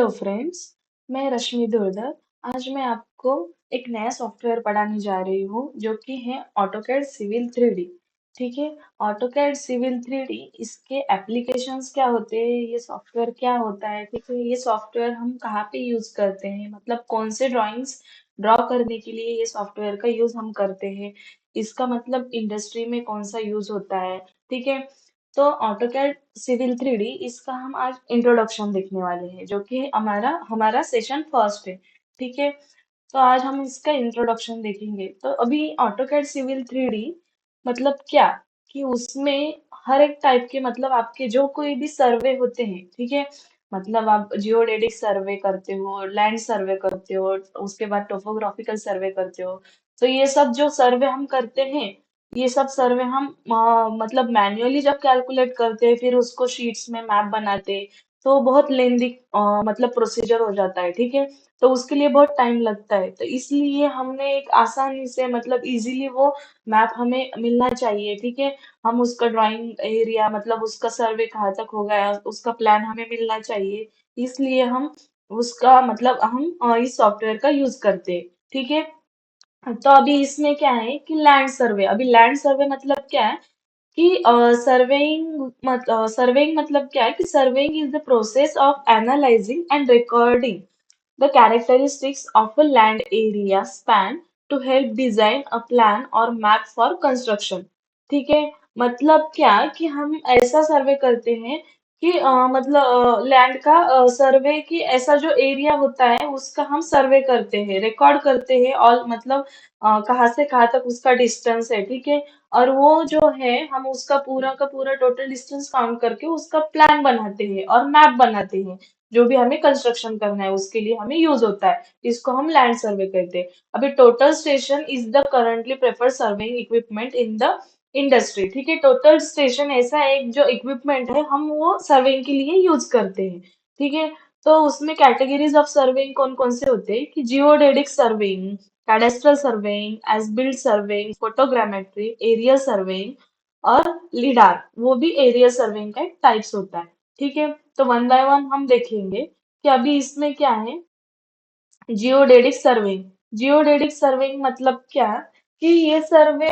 Hello friends, मैं रश्मि दुर्दर। आज मैं आपको एक नया सॉफ्टवेयर पढ़ाने जा रही हूँ जो कि है ऑटोकैड सिविल 3D। ठीक है। ऑटोकैड सिविल 3D, इसके एप्लीकेशंस क्या होते हैं, ये सॉफ्टवेयर क्या होता है, ठीक है, ये सॉफ्टवेयर हम कहाँ पे यूज करते हैं, मतलब कौन से ड्राइंग्स ड्रॉ करने के लिए ये सॉफ्टवेयर का यूज हम करते हैं, इसका मतलब इंडस्ट्री में कौन सा यूज होता है। ठीक है। तो ऑटोकैड सिविल 3D, इसका हम आज इंट्रोडक्शन देखने वाले हैं जो कि हमारा हमारा सेशन फर्स्ट है। ठीक है। तो आज हम इसका इंट्रोडक्शन देखेंगे। तो अभी ऑटोकैड सिविल 3D मतलब क्या, कि उसमें हर एक टाइप के, मतलब आपके जो कोई भी सर्वे होते हैं, ठीक है, मतलब आप जियोडेटिक सर्वे करते हो, लैंड सर्वे करते हो, उसके बाद टोपोग्राफिकल सर्वे करते हो। तो ये सब जो सर्वे हम करते हैं, ये सब सर्वे हम मतलब मैन्युअली जब कैलकुलेट करते हैं, फिर उसको शीट्स में मैप बनाते हैं, तो बहुत लेंदी मतलब प्रोसीजर हो जाता है। ठीक है। तो उसके लिए बहुत टाइम लगता है, तो इसलिए हमने एक आसानी से, मतलब इजीली वो मैप हमें मिलना चाहिए। ठीक है। हम उसका ड्राइंग एरिया, मतलब उसका सर्वे कहाँ तक हो गया, उसका प्लान हमें मिलना चाहिए। इसलिए हम उसका, मतलब हम इस सॉफ्टवेयर का यूज करते हैं। ठीक है। तो अभी इसमें क्या है कि लैंड सर्वे, अभी लैंड सर्वे मतलब क्या है कि सर्वेइंग मतलब क्या है कि surveying is the process of analysing and recording the characteristics of a land area span to help design a plan or map for construction। ठीक है। मतलब क्या कि हम ऐसा सर्वे करते हैं कि मतलब लैंड का सर्वे, कि ऐसा जो एरिया होता है उसका हम सर्वे करते हैं, रिकॉर्ड करते हैं, और मतलब कहाँ से कहाँ तक उसका डिस्टेंस है। ठीक है। और वो जो है, हम उसका पूरा का पूरा टोटल डिस्टेंस काउंट करके उसका प्लान बनाते हैं और मैप बनाते हैं। जो भी हमें कंस्ट्रक्शन करना है उसके लिए हमें यूज होता है। इसको हम लैंड सर्वे कहते हैं। अभी total station is the currently preferred surveying equipment in the industry. ठीक है। टोटल स्टेशन ऐसा एक जो इक्विपमेंट है, हम वो सर्वेइंग के लिए यूज करते हैं। ठीक है। तो उसमें कैटेगरीज ऑफ सर्वेइंग कौन कौन से होते हैं कि geodetic surveying, cadastral surveying, as built surveying, photogrammetry, aerial surveying और लिडार, वो भी एरियल सर्वेइंग का एक टाइप्स होता है। ठीक है। तो वन बाय वन हम देखेंगे कि अभी इसमें क्या है। जियोडेटिक सर्वेइंग, जियोडेटिक सर्वेइंग मतलब क्या, कि ये सर्वे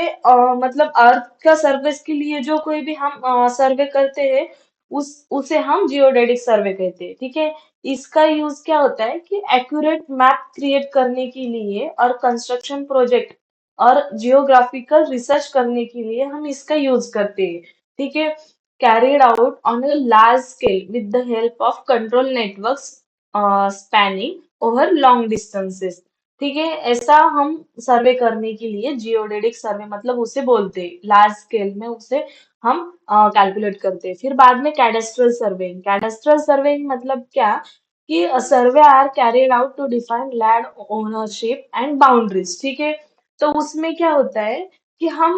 मतलब अर्थ का सरफेस के लिए जो कोई भी हम सर्वे करते हैं, उस उसे हम जियोडेटिक सर्वे कहते हैं। ठीक है। इसका यूज क्या होता है कि एक्यूरेट मैप क्रिएट करने के लिए और कंस्ट्रक्शन प्रोजेक्ट और जियोग्राफिकल रिसर्च करने के लिए हम इसका यूज करते हैं। ठीक है। carried out on a large scale with the help of control networks spanning over long distances. ठीक है। ऐसा हम सर्वे करने के लिए जियोडेटिक सर्वे मतलब उसे बोलते हैं, लार्ज स्केल में उसे हम कैलकुलेट करते हैं। फिर बाद में कैडेस्ट्रल सर्वेइंग, कैडेस्ट्रल सर्वेइंग मतलब क्या, कि survey are carried out to define land ownership and boundaries. ठीक है। तो उसमें क्या होता है कि हम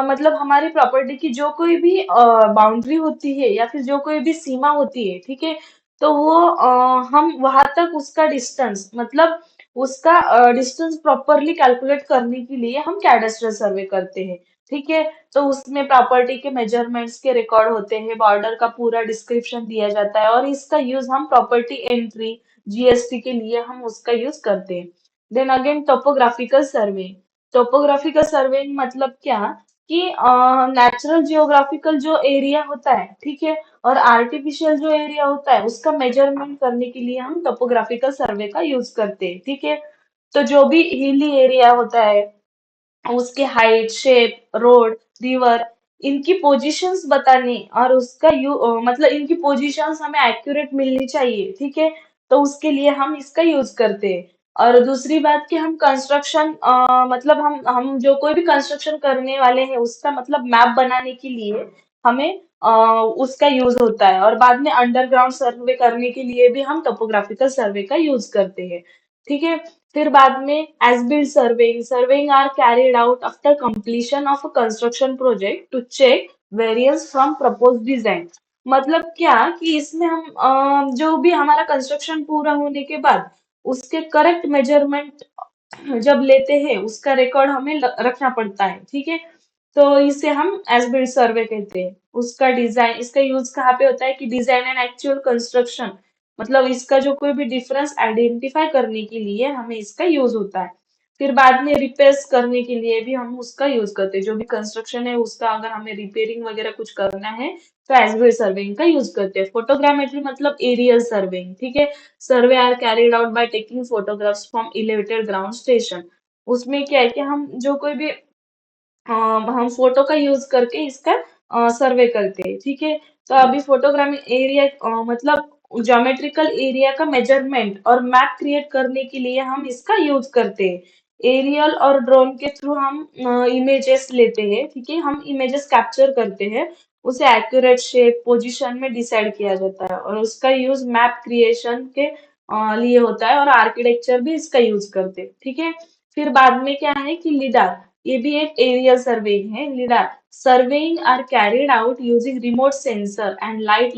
मतलब हमारी प्रॉपर्टी की जो कोई भी बाउंड्री होती है या फिर जो कोई भी सीमा होती है, ठीक है, तो वो हम वहां तक उसका डिस्टेंस, मतलब उसका डिस्टेंस प्रॉपरली कैलकुलेट करने के लिए हम कैडेस्ट्रल सर्वे करते हैं। ठीक है। तो उसमें प्रॉपर्टी के मेजरमेंट्स के रिकॉर्ड होते हैं, बॉर्डर का पूरा डिस्क्रिप्शन दिया जाता है, और इसका यूज हम प्रॉपर्टी एंट्री, जीएसटी के लिए हम उसका यूज करते हैं। Then again topographical survey, topographical surveying मतलब क्या, कि नेचुरल जियोग्राफिकल जो एरिया होता है, ठीक है, और आर्टिफिशियल जो एरिया होता है उसका मेजरमेंट करने के लिए हम टोपोग्राफिकल सर्वे का यूज करते हैं। ठीक है। तो जो भी हिली एरिया होता है, उसके हाइट, शेप, रोड, रिवर, इनकी पोजीशंस बताने, और मतलब इनकी पोजीशंस हमें एक्यूरेट मिलनी चाहिए। ठीक है। तो उसके लिए हम इसका यूज करते हैं। और दूसरी बात कि हम कंस्ट्रक्शन, मतलब हम जो कोई भी कंस्ट्रक्शन करने वाले हैं उसका मतलब मैप बनाने के लिए हमें उसका यूज होता है। और बाद में अंडरग्राउंड सर्वे करने के लिए भी हम टोपोग्राफिकल सर्वे का यूज करते हैं। ठीक है। फिर बाद में as built surveying, surveying are carried out after completion of a construction project to check variance from propose design. मतलब क्या, कि इसमें हम जो भी हमारा कंस्ट्रक्शन पूरा होने के बाद उसके करेक्ट मेजरमेंट जब लेते हैं, उसका रिकॉर्ड हमें रखना पड़ता है। ठीक है। तो इसे हम एज बिल्ड सर्वे कहते हैं। उसका डिजाइन, इसका यूज कहाँ पे होता है कि डिजाइन एंड एक्चुअल कंस्ट्रक्शन, मतलब इसका जो कोई भी डिफरेंस आइडेंटिफाई करने के लिए हमें इसका यूज होता है। फिर बाद में रिपेयर्स करने के लिए भी हम उसका यूज करते हैं, जो भी कंस्ट्रक्शन है उसका अगर हमें रिपेयरिंग वगैरह कुछ करना है तो एजवेल सर्वेइंग का यूज करते हैं। फोटोग्रामेट्री मतलब एरियल सर्वेइंग, ठीक है। Survey are carried out by taking photographs from elevated ground station. उसमें क्या है कि हम जो कोई भी हम फोटो का यूज करके इसका सर्वे करते हैं, ठीक है। तो अभी फोटोग्रामी एरिया मतलब ज्योमेट्रिकल एरिया का मेजरमेंट और मैप क्रिएट करने के लिए हम इसका यूज करते हैं। एरियल और ड्रोन के थ्रू हम इमेजेस लेते हैं, ठीक है, हम इमेजेस कैप्चर करते हैं। उसे एक्यूरेट शेप पोजीशन में डिसाइड किया जाता है और उसका यूज मैप क्रिएशन के लिए होता है, और आर्किटेक्चर भी इसका यूज करते हैं, ठीक है। फिर बाद में क्या है कि लिडार, ये भी एक एरियल सर्वेइंग है। Lidar surveying are carried out using remote sensor and light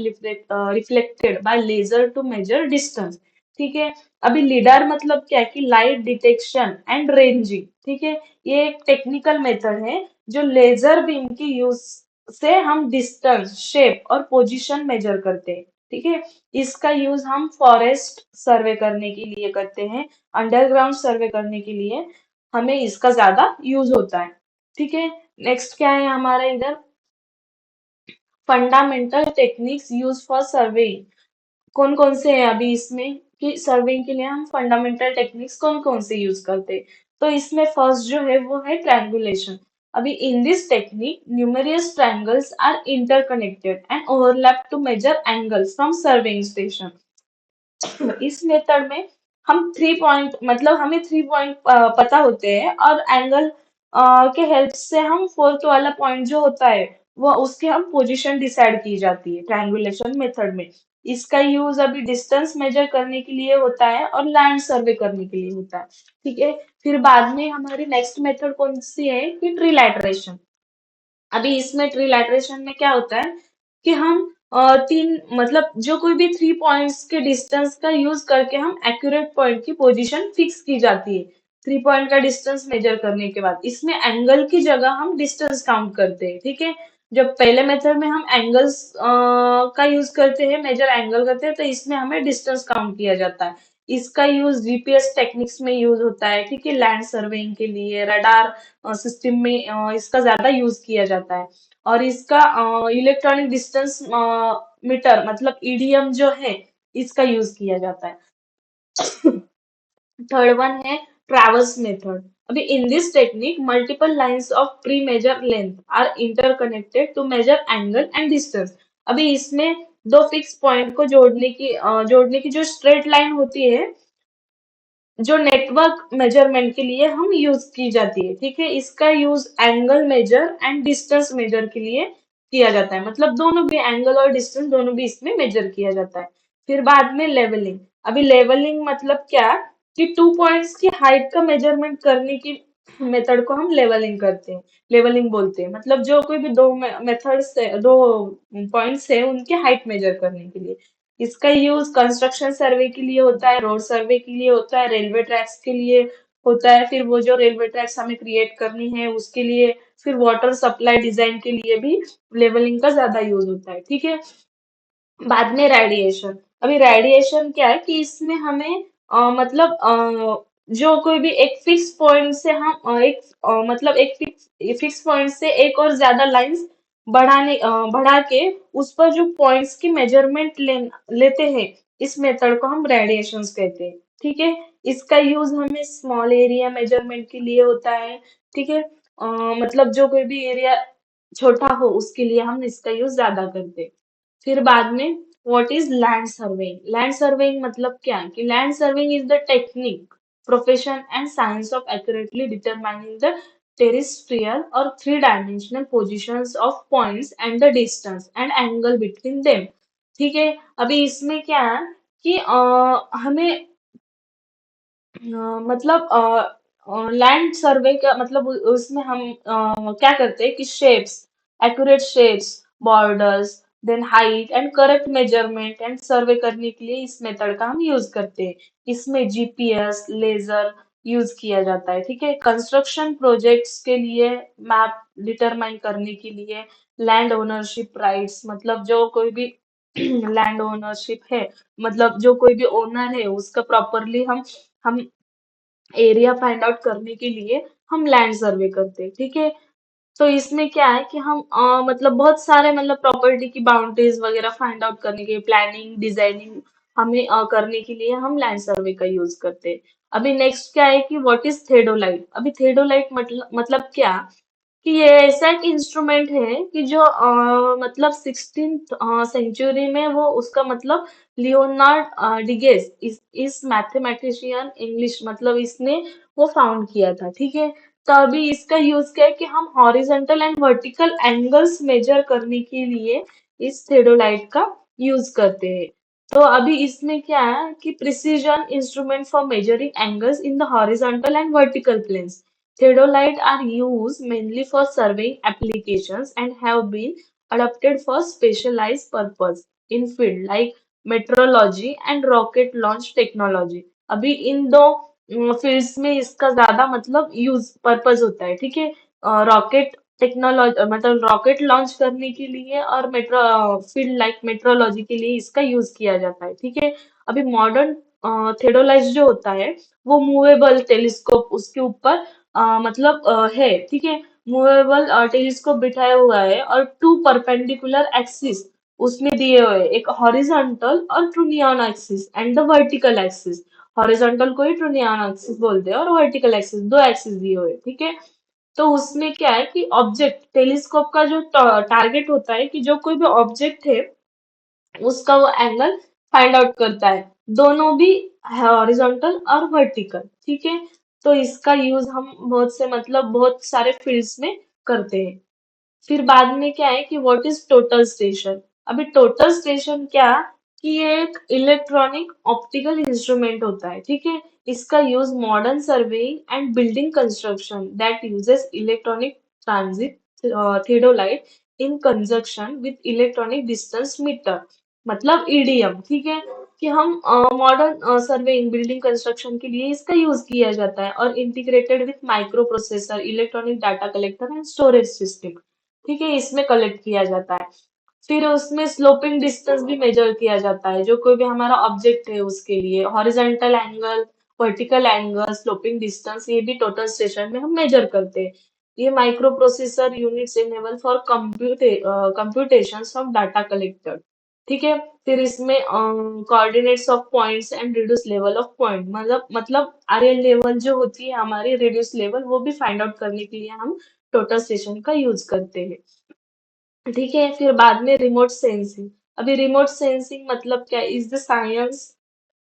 reflected by laser to measure distance, ठीक है। अभी लिडार मतलब क्या है कि लाइट डिटेक्शन एंड रेंजिंग, ठीक है। ये एक टेक्निकल मेथड है जो लेजर बीम की यूज से हम डिस्टेंस, शेप और पोजीशन मेजर करते हैं, ठीक है। इसका यूज हम फॉरेस्ट सर्वे करने के लिए करते हैं, अंडरग्राउंड सर्वे करने के लिए हमें इसका ज्यादा यूज होता है, ठीक है। नेक्स्ट क्या है हमारा इधर, fundamental techniques use for surveying. कौन कौन से हैं अभी इसमें कि सर्वेइंग के लिए हम फंडामेंटल टेक्निक्स कौन कौन से यूज करते हैं। तो इसमें फर्स्ट जो है वो है ट्रायंगुलेशन। अभी in this technique numerous triangles are interconnected and overlap to measure angles from surveying station. इस मेथड में हम थ्री पॉइंट मतलब हमें थ्री पॉइंट पता होते हैं, और एंगल के हेल्प से हम फोर्थ वाला पॉइंट जो होता है वो उसकी हम पोजीशन डिसाइड की जाती है ट्रायंगुलेशन मेथड में। इसका यूज अभी डिस्टेंस मेजर करने के लिए होता है और लैंड सर्वे करने के लिए होता है, ठीक है। फिर बाद में हमारी नेक्स्ट मेथड कौन सी है कि ट्रीलैटरेशन। अभी इसमें ट्रीलैटरेशन में क्या होता है कि हम तीन मतलब जो कोई भी थ्री पॉइंट्स के डिस्टेंस का यूज करके हम एक्यूरेट पॉइंट की पोजीशन फिक्स की जाती है। थ्री पॉइंट का डिस्टेंस मेजर करने के बाद इसमें एंगल की जगह हम डिस्टेंस काउंट करते हैं, ठीक है। जब पहले मेथड में हम एंगल्स का यूज करते हैं, मेजर एंगल करते हैं, तो इसमें हमें डिस्टेंस काउंट किया जाता है। इसका यूज जीपीएस टेक्निक्स में यूज होता है, ठीक है, लैंड सर्वेइंग के लिए, रडार सिस्टम में इसका ज्यादा यूज किया जाता है। और इसका इलेक्ट्रॉनिक डिस्टेंस मीटर मतलब ईडीएम जो है इसका यूज किया जाता है। थर्ड वन है ट्रैवर्स मेथड। अभी in this technique multiple lines of pre measure length are interconnected to measure angle and distance. अभी इसमें दो फिक्स पॉइंट को जोड़ने की जो स्ट्रेट लाइन होती है, जो नेटवर्क मेजरमेंट के लिए हम यूज की जाती है, ठीक है। इसका use angle measure and distance measure के लिए किया जाता है, मतलब दोनों भी एंगल और डिस्टेंस दोनों भी इसमें मेजर किया जाता है। फिर बाद में लेवलिंग। अभी लेवलिंग मतलब क्या कि टू पॉइंट्स की हाइट का मेजरमेंट करने की मेथड को हम लेवलिंग करते हैं, लेवलिंग बोलते हैं। मतलब जो कोई भी दो मेथड से दो पॉइंट्स है उनके हाइट मेजर करने के लिए। इसका यूज कंस्ट्रक्शन सर्वे के लिए होता है, रोड सर्वे के लिए होता है, रेलवे ट्रैक्स के लिए होता है, फिर वो जो रेलवे ट्रैक्स हमें क्रिएट करनी है उसके लिए, फिर वाटर सप्लाई डिजाइन के लिए भी लेवलिंग का ज्यादा यूज होता है, ठीक है। बाद में रेडिएशन। अभी रेडिएशन क्या है कि इसमें हमें मतलब जो कोई भी एक फिक्स पॉइंट से हम मतलब एक फिक्स पॉइंट से एक और ज्यादा लाइंस बढ़ा के उस पर जो पॉइंट्स की मेजरमेंट लेते हैं, इस मेथड को हम रेडिएशन कहते हैं, ठीक है। इसका यूज हमें स्मॉल एरिया मेजरमेंट के लिए होता है, ठीक है। मतलब जो कोई भी एरिया छोटा हो उसके लिए हम इसका यूज ज्यादा करते हैं। फिर बाद में what is land surveying. Land surveying मतलब क्या है कि land surveying is the technique, profession and science of accurately determining the terrestrial or three-dimensional positions of points and the distance and angle between them, ठीक है। अभी इसमें क्या है कि हमें मतलब लैंड सर्वे का मतलब उसमें हम क्या करते हैं कि shapes, accurate shapes, borders, then height and correct measurement and survey करने के लिए इस मेथड का हम यूज करते हैं। इसमें जीपीएस लेजर यूज किया जाता है, ठीक है। कंस्ट्रक्शन प्रोजेक्ट्स के लिए, मैप डिटरमाइन करने के लिए, लैंड ओनरशिप राइट्स मतलब जो कोई भी लैंड ओनरशिप है, मतलब जो कोई भी ओनर है उसका प्रॉपरली हम एरिया फाइंड आउट करने के लिए हम लैंड सर्वे करते हैं, ठीक है। तो इसमें क्या है कि हम मतलब बहुत सारे मतलब प्रॉपर्टी की बाउंड्रीज वगैरह फाइंड आउट करने के प्लानिंग डिजाइनिंग हमें करने के लिए हम लैंड सर्वे का यूज करते हैं। अभी नेक्स्ट क्या है कि व्हाट इज थेडोलाइट। अभी थेडोलाइट मतलब क्या कि ये ऐसा एक इंस्ट्रूमेंट है कि जो मतलब 16th सेंचुरी में वो उसका मतलब लियोनार्ड डिगेस इस मैथमेटिशियन इंग्लिश मतलब इसने वो फाउंड किया था, ठीक है। तो अभी इसका यूज क्या है कि हम horizontal and vertical angles measure करने के लिए इस थेडोलाइट का यूज करते हैं। तो अभी इसमें क्या है कि precision instrument for measuring angles in the horizontal and vertical planes. Theodolite are used mainly for surveying applications and have been adapted for specialized purpose in field like meteorology and rocket launch technology। अभी इन दो fields में इसका ज्यादा मतलब use purpose होता है, ठीक है। रॉकेट टेक्नोलॉजी मतलब रॉकेट लॉन्च करने के लिए और मेट्रो फील्ड लाइक मेट्रोलॉजी के लिए इसका यूज किया जाता है, ठीक है। अभी मॉडर्न थेडोलाइट जो होता है वो मूवेबल टेलीस्कोप उसके ऊपर मतलब है, ठीक है। मूवेबल टेलीस्कोप बिठाया हुआ है और टू परपेंडिकुलर एक्सिस उसमें दिए हुए हैं, एक हॉरिजॉन्टल और trunnion axis and the vertical axis. Horizontal को ही ट्रूनियन एक्सिस बोलते हैं और वर्टिकल एक्सिस दो एक्सिस दिए हुए हैं, ठीक है। तो उसमें क्या है कि ऑब्जेक्ट टेलीस्कोप का जो टारगेट होता है कि जो कोई भी ऑब्जेक्ट है उसका वो एंगल फाइंड आउट करता है, दोनों भी हॉरिजॉन्टल और वर्टिकल, ठीक है। तो इसका यूज हम बहुत से मतलब बहुत सारे फील्ड्स में करते हैं। फिर बाद में क्या है कि व्हाट इज टोटल स्टेशन। अभी टोटल स्टेशन क्या कि ये एक इलेक्ट्रॉनिक ऑप्टिकल इंस्ट्रूमेंट होता है, ठीक है। इसका use modern surveying and building construction that uses electronic transit theodolite in conjunction with electronic distance meter मतलब ईडीएम, ठीक है। कि हम मॉडर्न सर्वेइंग बिल्डिंग कंस्ट्रक्शन के लिए इसका यूज किया जाता है और integrated with micro processor electronic data collector and storage system, ठीक है। इसमें कलेक्ट किया जाता है। फिर उसमें स्लोपिंग डिस्टेंस भी मेजर किया जाता है जो कोई भी हमारा ऑब्जेक्ट है उसके लिए horizontal angle vertical angle sloping distance ये भी टोटल स्टेशन में हम मेजर करते हैं। ये micro processor units enable for computation of data collected, ठीक है। फिर इसमें coordinates of points and reduce level of point मतलब आरएल लेवल जो होती है हमारी रिड्यूस लेवल वो भी फाइंड आउट करने के लिए हम टोटल स्टेशन का यूज करते हैं, ठीक है। फिर बाद में रिमोट सेंसिंग। अभी रिमोट सेंसिंग मतलब क्या इज द साइंस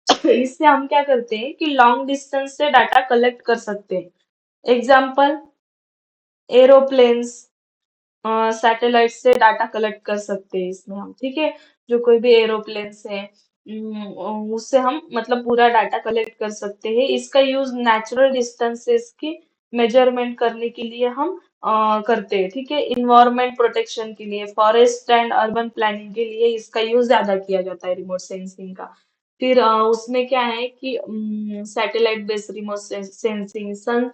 इससे हम क्या करते हैं कि लॉन्ग डिस्टेंस से डाटा कलेक्ट कर सकते हैं। एग्जाम्पल एरोप्लेन्स सैटेलाइट से डाटा कलेक्ट कर सकते हैं इसमें हम, ठीक है। जो कोई भी एरोप्लेन्स है उससे हम मतलब पूरा डाटा कलेक्ट कर सकते हैं। इसका यूज नेचुरल डिस्टेंसेस की मेजरमेंट करने के लिए हम करते हैं, ठीक है। इन्वायरमेंट प्रोटेक्शन के लिए फॉरेस्ट एंड अर्बन प्लानिंग के लिए इसका यूज ज्यादा किया जाता है रिमोट सेंसिंग का। फिर उसमें क्या है कि सैटेलाइट बेस्ड रिमोट सेंसिंग सन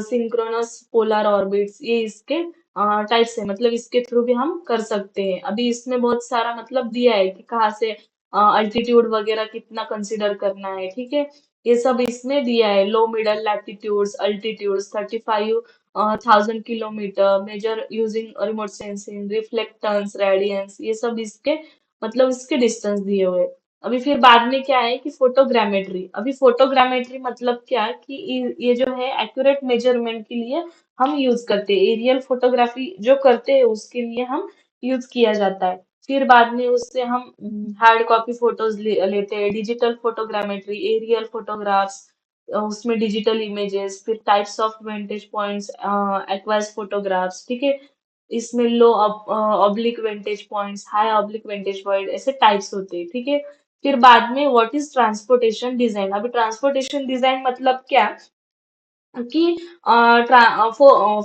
सिंक्रोनस पोलर ऑर्बिट्स ये इसके टाइप से मतलब इसके थ्रू भी हम कर सकते हैं। अभी इसमें बहुत सारा मतलब दिया है कि कहाँ से अल्टीट्यूड वगैरह कितना कंसिडर करना है, ठीक है। ये सब इसमें दिया है low middle latitudes altitudes 35,000 kilometre measure using remote sensing reflectance radiance ये सब इसके मतलब इसके डिस्टेंस दिए हुए हैं। अभी फिर बाद में क्या है कि फोटोग्रामेट्री। अभी फोटोग्रामेट्री मतलब क्या कि ये जो है एक्यूरेट मेजरमेंट के लिए हम यूज करते हैं। एरियल फोटोग्राफी जो करते हैं उसके लिए हम यूज किया जाता है। फिर बाद में उससे हम हार्ड कॉपी फोटोज लेते हैं। डिजिटल फोटोग्रामेट्री एरियल फोटोग्राफ्स उसमें डिजिटल इमेजेस फिर टाइप्स ऑफ वेंटेज पॉइंट्स एक्वास फोटोग्राफ्स, ठीक है। इसमें low oblique vantage points high oblique vantage point ऐसे टाइप्स होते हैं, ठीक है। फिर बाद में व्हाट इज ट्रांसपोर्टेशन डिजाइन। अभी ट्रांसपोर्टेशन डिजाइन मतलब क्या कि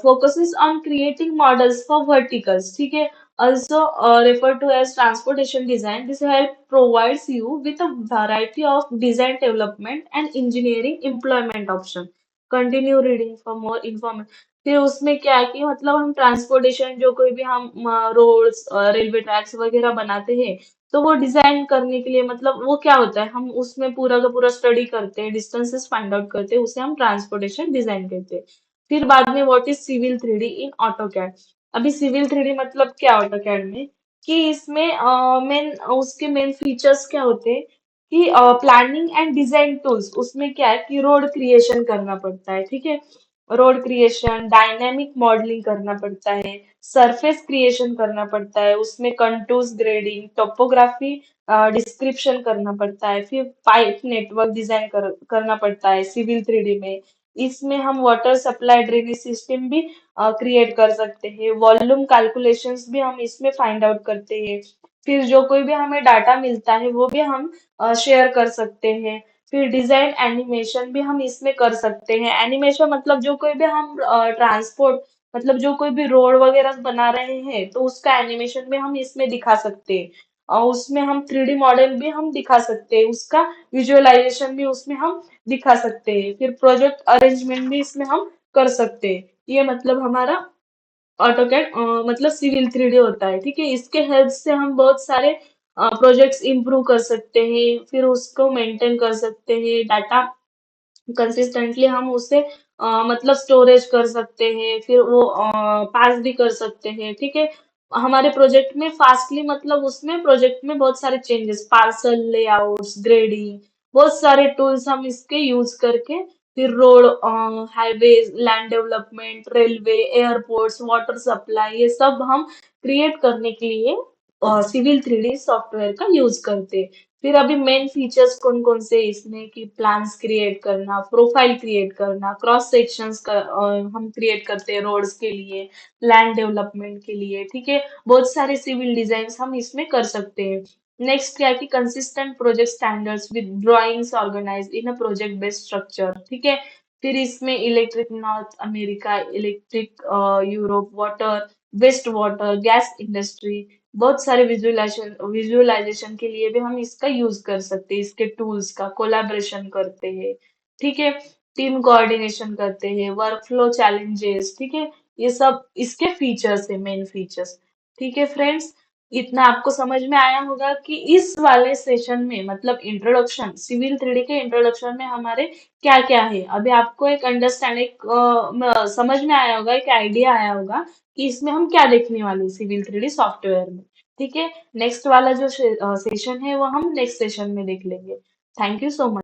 focuses on creating models for verticals, ठीक है। Also referred to as transportation design. This help provides you with a variety of design development and engineering employment option. Continue reading for more information. फिर उसमें क्या है कि मतलब हम transportation जो कोई भी हम रोड्स रेलवे ट्रैक्स वगैरह बनाते हैं, तो वो डिजाइन करने के लिए मतलब वो क्या होता है, हम उसमें पूरा का पूरा स्टडी करते हैं, डिस्टेंसेस फाइंड आउट करते हैं, उसे हम ट्रांसपोर्टेशन डिजाइन कहते हैं। फिर बाद में what is civil 3D in AutoCAD. अभी सिविल 3D मतलब क्या ऑटोकैड में, कि इसमें मेन उसके मेन फीचर्स क्या होते हैं कि प्लानिंग एंड डिजाइन टूल्स, उसमें क्या है कि रोड क्रिएशन करना पड़ता है, ठीक है। रोड क्रिएशन, डायनेमिक मॉडलिंग करना पड़ता है, सरफेस क्रिएशन करना पड़ता है, उसमें कंटूर्स ग्रेडिंग, टोपोग्राफी डिस्क्रिप्शन करना पड़ता है, फिर पाइप नेटवर्क डिजाइन करना पड़ता है सिविल 3D में। इसमें हम वाटर सप्लाई ड्रेनेज सिस्टम भी क्रिएट कर सकते हैं, वॉल्यूम कैलकुलेशंस भी हम इसमें फाइंड आउट करते हैं। फिर जो कोई भी हमें डाटा मिलता है वो भी हम शेयर कर सकते हैं। फिर डिजाइन एनिमेशन भी हम इसमें कर सकते हैं। एनिमेशन मतलब जो कोई भी हम ट्रांसपोर्ट मतलब जो कोई भी रोड वगैरह बना रहे हैं तो उसका एनिमेशन भी हम इसमें दिखा सकते हैं। और उसमें हम 3D मॉडल भी हम दिखा सकते हैं, उसका विजुअलाइजेशन भी उसमें हम दिखा सकते हैं। फिर प्रोजेक्ट अरेंजमेंट भी इसमें हम कर सकते हैं। ये मतलब हमारा ऑटोकैड मतलब सिविल 3D होता है, ठीक है। इसके हेल्प से हम बहुत सारे प्रोजेक्ट्स इंप्रूव कर सकते हैं, फिर उसको मेंटेन कर सकते हैं, डाटा कंसिस्टेंटली हम उसे मतलब स्टोरेज कर सकते हैं, फिर वो पास भी कर सकते हैं, ठीक है। हमारे प्रोजेक्ट में फास्टली मतलब उसमें प्रोजेक्ट में बहुत सारे चेंजेस, पार्सल लेआउट्स, ग्रेडिंग, बहुत सारे टूल्स हम इसके यूज करके फिर road, highways, land development, railway, airports, water supply, ये सब हम क्रिएट करने के लिए सिविल 3D सॉफ्टवेयर का यूज करते हैं। फिर अभी मेन फीचर्स कौन कौन से इसमें कि प्लान्स क्रिएट करना, प्रोफाइल क्रिएट करना, क्रॉस सेक्शंस का हम क्रिएट करते हैं रोड्स के लिए, लैंड डेवलपमेंट के लिए, ठीक है। बहुत सारे सिविल डिजाइन हम इसमें कर सकते हैं। नेक्स्ट क्या है कि consistent project standards with drawings organize in a project based structure, ठीक है। फिर इसमें electric North America, electric Europe, water, waste water, gas industry, बहुत सारे विजुअलाइजेशन विजुअलाइजेशन के लिए भी हम इसका यूज कर सकते हैं, इसके टूल्स का कोलैबोरेशन करते हैं, ठीक है। टीम कोऑर्डिनेशन करते हैं, वर्कफ्लो चैलेंजेस, ठीक है। ये सब इसके फीचर्स है, मेन फीचर्स। ठीक है फ्रेंड्स, इतना आपको समझ में आया होगा कि इस वाले सेशन में मतलब इंट्रोडक्शन, सिविल 3D के इंट्रोडक्शन में हमारे क्या क्या है, अभी आपको एक अंडरस्टैंडिंग समझ में आया होगा, एक आइडिया आया होगा कि इसमें हम क्या देखने वाले हैं सिविल 3D सॉफ्टवेयर में। ठीक है, नेक्स्ट वाला जो सेशन है वो हम नेक्स्ट सेशन में देख लेंगे। Thank you so much.